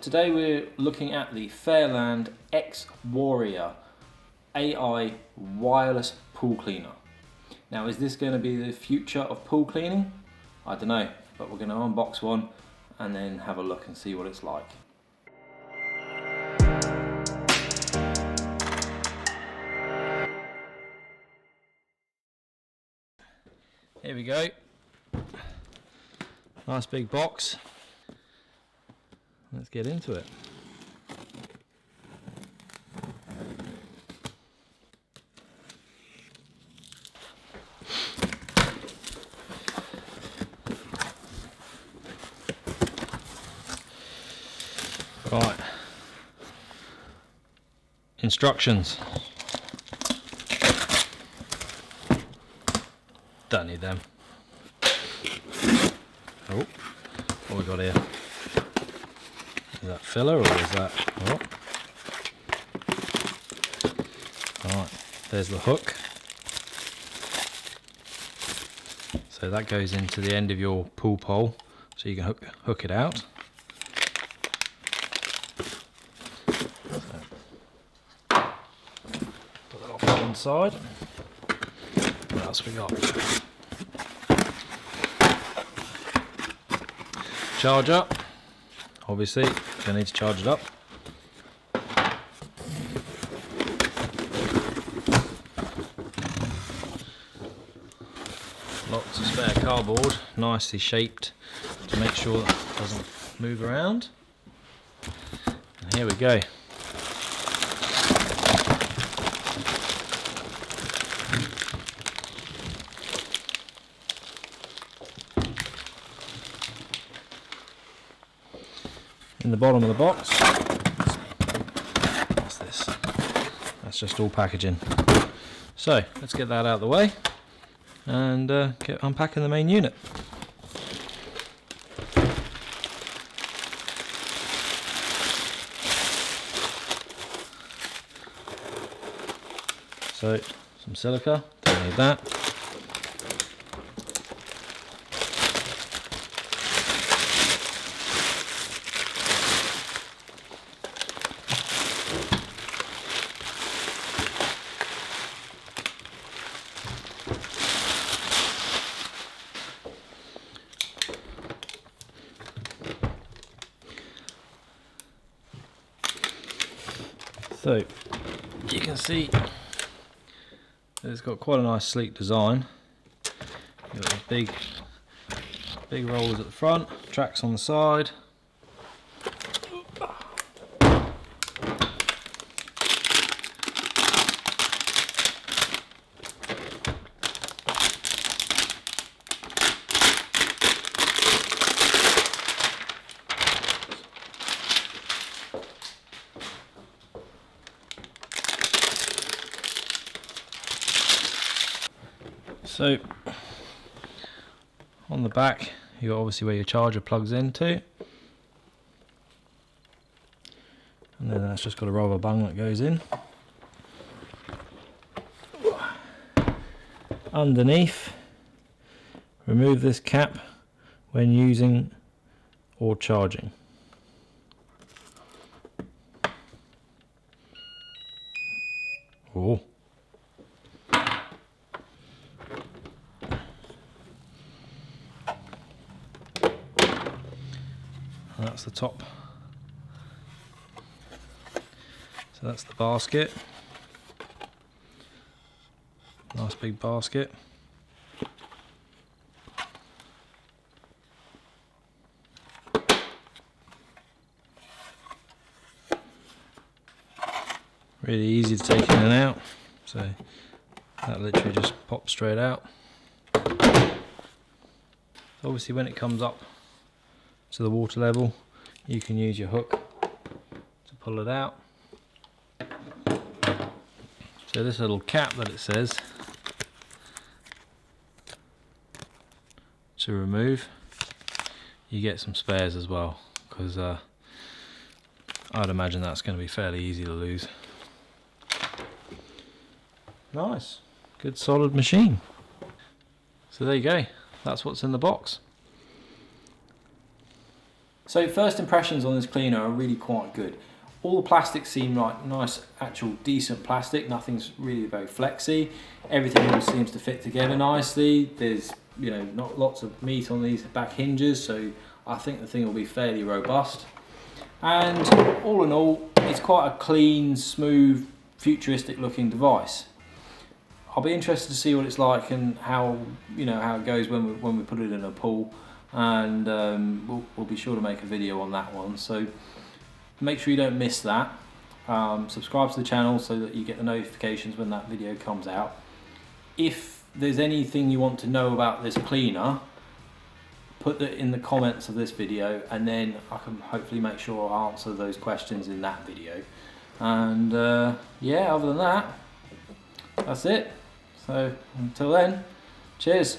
Today we're looking at the Fairland X Warrior AI wireless pool cleaner. Now, is this going to be the future of pool cleaning? I don't know, but we're going to unbox one and then have a look and see what it's like. Here we go. Nice big box. Let's get into it. Right. Instructions. Don't need them. Oh, what we got here? Is that filler or is that? Oh. Right, there's the hook. So that goes into the end of your pool pole, so you can hook it out. Put that off to one side. What else we got? Charger. Obviously, you need to charge it up. Lots of spare cardboard, nicely shaped to make sure that it doesn't move around. And here we go. In the bottom of the box, what's this? That's just all packaging. So let's get that out of the way and get unpacking the main unit. So some silica, don't need that. So you can see that it's got quite a nice sleek design. You've got these big rollers at the front, tracks on the side. So on the back, you got obviously where your charger plugs into, and then that's just got a rubber bung that goes in. Underneath, remove this cap when using or charging. Oh. That's the top. So that's the basket. Nice big basket. Really easy to take in and out. So that literally just pops straight out. Obviously when it comes up to the water level, you can use your hook to pull it out. So this little cap that it says to remove, you get some spares as well, because I'd imagine that's going to be fairly easy to lose. Nice, good solid machine. So there you go, that's what's in the box. So first impressions on this cleaner are really quite good. All the plastics seem like nice, actual decent plastic. Nothing's really very flexy. Everything all seems to fit together nicely. There's, you know, not lots of meat on these back hinges, so I think the thing will be fairly robust. And all in all, it's quite a clean, smooth, futuristic looking device. I'll be interested to see what it's like and how, you know, how it goes when we put it in a pool, and we'll be sure to make a video on that one. So make sure you don't miss that. Subscribe to the channel so that you get the notifications when that video comes out. If there's anything you want to know about this cleaner, put it in the comments of this video, and then I can hopefully make sure I answer those questions in that video. And yeah, other than that, that's it. So until then, cheers.